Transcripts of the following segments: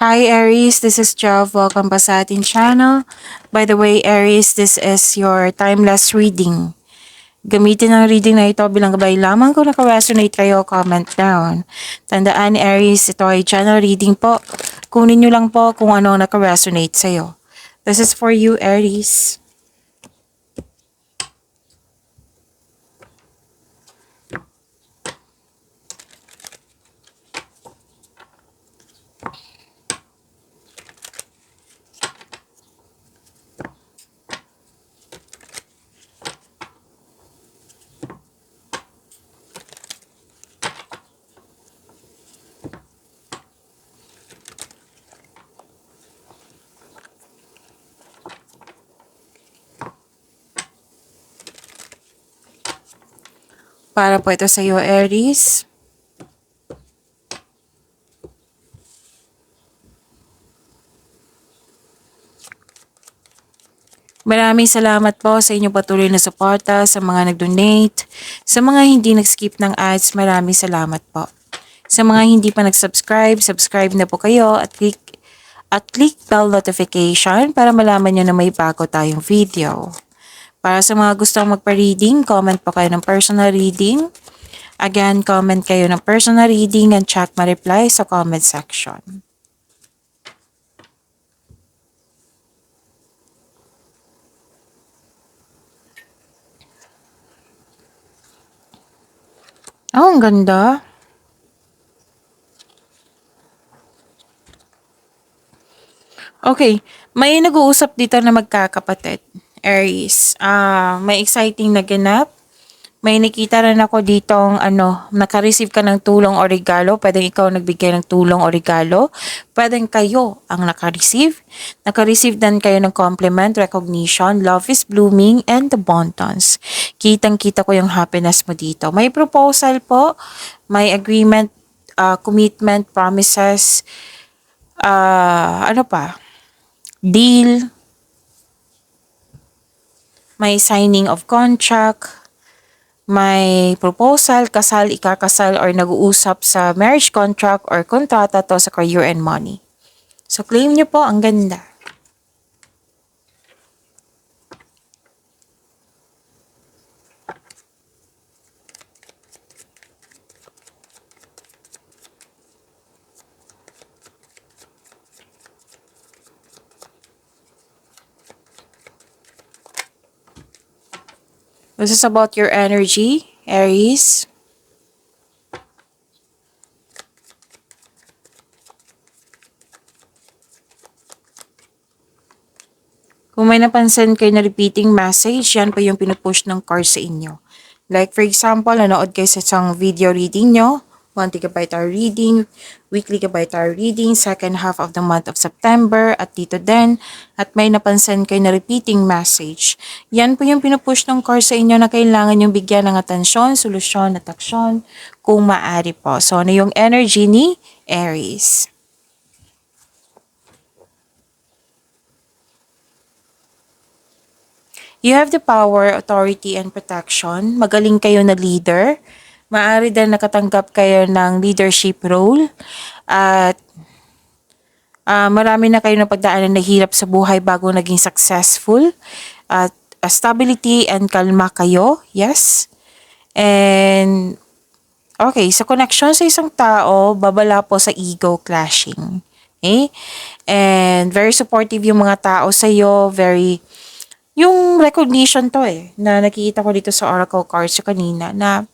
Hi Aries, this is Jov. Welcome pa sa ating channel. By the way, Aries, this is your timeless reading. Gamitin ang reading na ito bilang gabay lamang. Kung naka-resonate kayo, comment down. Tandaan Aries, ito ay channel reading po. Kunin nyo lang po kung ano ang naka-resonate sa'yo. This is for you, Aries. Para po ito sa iyo, Aries. Maraming salamat po sa inyong patuloy na suporta, sa mga nag-donate, sa mga hindi nag-skip ng ads, maraming salamat po. Sa mga hindi pa nag-subscribe, subscribe na po kayo at click bell notification para malaman nyo na may bago tayong video. Para sa mga gustong magpa-reading, comment po kayo ng personal reading. Again, comment kayo ng personal reading and check my reply sa comment section. Oh, ang ganda. Okay, may nag-uusap dito na magkakapatid. Aries, may exciting na ganap. May nakita rin ako ditong naka-receive ka ng tulong o regalo. Pwedeng ikaw nagbigay ng tulong o regalo. Pwedeng kayo ang naka-receive. Naka-receive din kayo ng compliment, recognition, love is blooming, and abundance. Kitang-kita ko yung happiness mo dito. May proposal po, may agreement, commitment, promises, deal, may signing of contract, may proposal, kasal, ikakasal, or nag-uusap sa marriage contract or kontrata to sa career and money. So, claim nyo po, ang ganda. This is about your energy, Aries. Kung may napansin kayo na repeating message, yan po yung pinupush ng card sa inyo. Like for example, nanood kayo sa isang video reading nyo, 1 GB tarot reading, weekly GB tarot reading, second half of the month of September, at dito din, at may napansin kayo na repeating message. Yan po yung pinupush ng card sa inyo na kailangan yung bigyan ng atensyon, solusyon, at aksyon kung maaari po. So, ano yung energy ni Aries? You have the power, authority, and protection. Magaling kayo na leader. Maaari din nakatanggap kayo ng leadership role. At marami na kayo na pagdaanan na hirap sa buhay bago naging successful. At stability and kalma kayo. Yes. And okay, sa connection sa isang tao, babala po sa ego clashing. Okay? And very supportive yung mga tao sa iyo, yung recognition to na nakikita ko dito sa Oracle cards kanina na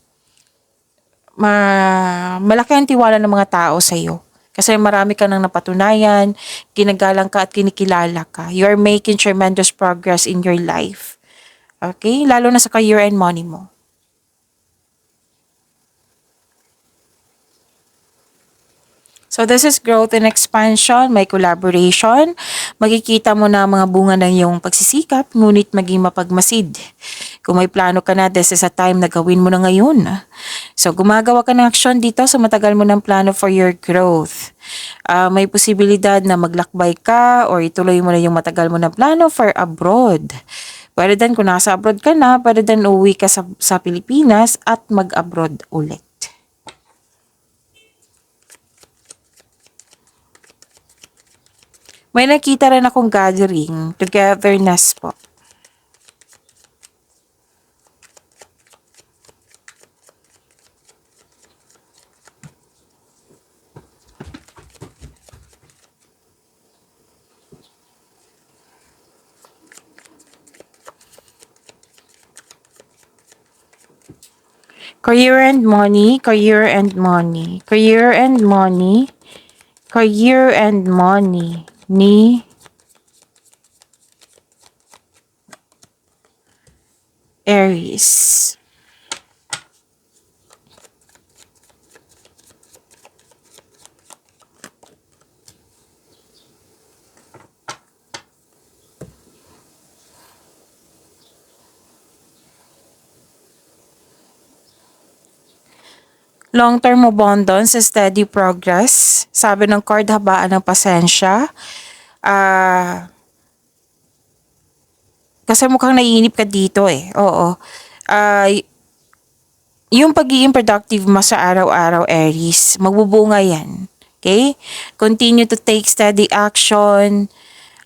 malaki ang tiwala ng mga tao sa iyo. Kasi marami ka nang napatunayan, ginagalang ka at kinikilala ka. You are making tremendous progress in your life. Okay? Lalo na sa career and money mo. So this is growth and expansion, may collaboration. Makikita mo na mga bunga ng iyong pagsisikap, ngunit maging mapagmasid. Kung may plano ka na, this is a time na gawin mo na ngayon. So gumagawa ka ng aksyon dito sa matagal mo ng plano for your growth. May posibilidad na maglakbay ka or ituloy mo na yung matagal mo ng plano for abroad. Pwede din kung nasa abroad ka na, pwede din uwi ka sa Pilipinas at mag-abroad ulit. May nakita rin akong gathering, togetherness po. Career and money, career and money, career and money, career and money ni Aries. Long-term abundance, steady progress. Sabi ng card, habaan ng pasensya. Kasi mukhang naiinip ka dito eh. Oo. Ah, yung pagiging productive mo sa araw-araw, Aries, magbubunga yan. Okay? Continue to take steady action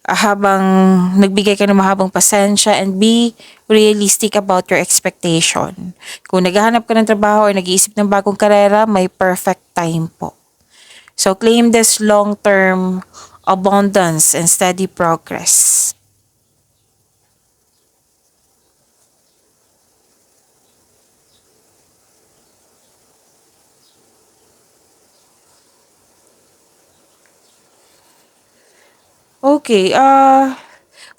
habang nagbigay ka ng mahabang pasensya, and be realistic about your expectation. Kung naghahanap ka ng trabaho or nag-iisip ng bagong karera, may perfect time po. So, claim this long-term abundance and steady progress. Okay,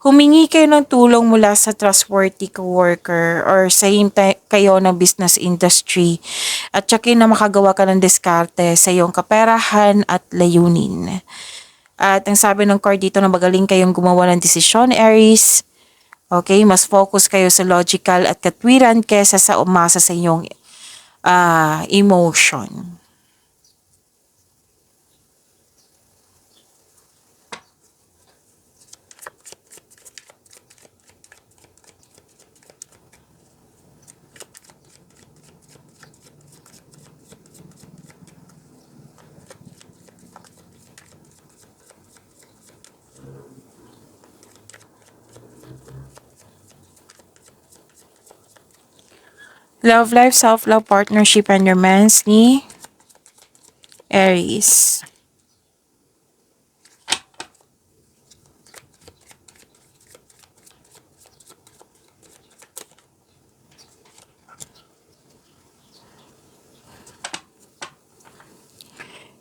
humingi kayo ng tulong mula sa trustworthy coworker or same kayo ng business industry, at tsakin na makagawa ka ng diskarte sa iyong kaperahan at layunin. At ang sabi ng card dito na magaling kayong gumawa ng desisyon, Aries. Okay, mas focus kayo sa logical at katwiran kesa sa umasa sa inyong emotion. Love life, self-love, partnership, and romance ni Aries.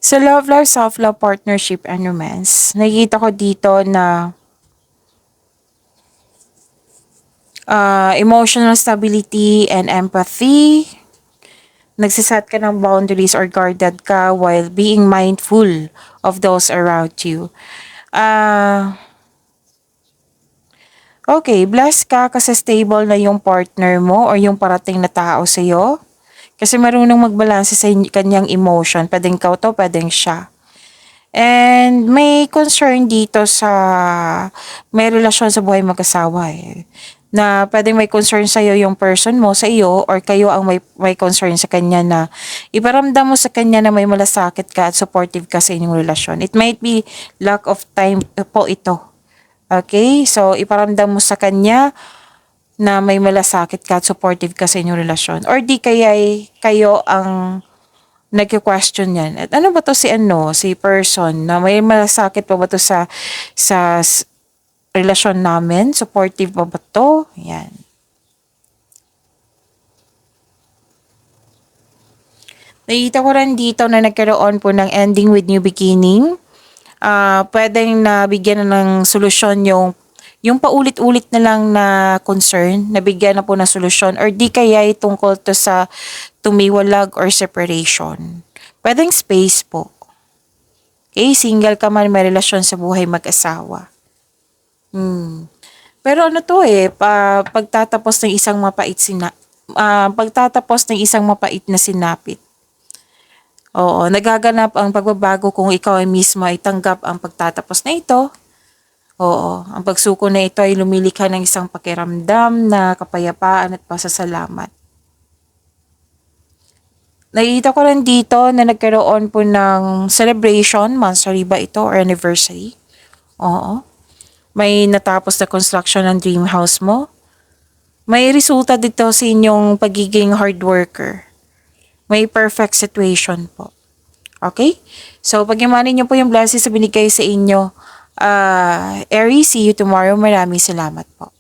Sa love life, self-love, partnership, and romance, nakikita ko dito na emotional stability and empathy. Nagsiset ka ng boundaries or guarded ka while being mindful of those around you. Okay, blessed ka kasi stable na yung partner mo or yung parating na tao sa'yo. Kasi marunong magbalanse sa kanyang emotion. Pwedeng ikaw to, pwedeng siya. And may concern dito sa may relasyon sa buhay mag-asawa eh. Na pwedeng may concern sa iyo yung person mo sa iyo, or kayo ang may concern sa kanya, na iparamdam mo sa kanya na may malasakit ka at supportive ka sa inyong relasyon. It might be lack of time po ito. Okay? So, iparamdam mo sa kanya na may malasakit ka at supportive ka sa inyong relasyon. Or di kaya kayo ang nagki-question yan. At ano ba to si person na may malasakit pa ba to sa relasyon namin? Supportive pa ba to? Yan. Nakita ko rin dito na nagkaroon po ng ending with new beginning. Pwedeng nabigyan na ng solusyon yung paulit-ulit na lang na concern, nabigyan na po ng solusyon, or di kaya tungkol to sa tumiwalag or separation. Pwedeng space po. Okay, single ka man, may relasyon sa buhay mag-asawa. Pero ano to pagtatapos ng isang mapait na sinapit. Oo, nagaganap ang pagbabago kung ikaw ay mismo ay tanggap ang pagtatapos na ito. Oo, ang pagsuko na ito ay lumilikha ng isang pakiramdam na kapayapaan at pasasalamat. Nakikita ko rin dito na nagkaroon po ng celebration, monthsary ba ito or anniversary? Oo. May natapos na construction ng dream house mo. May resulta dito sa inyong pagiging hard worker. May perfect situation po. Okay? So, pag-imanin niyo po yung blessings na binigay sa inyo. Aries, see you tomorrow. Maraming salamat po.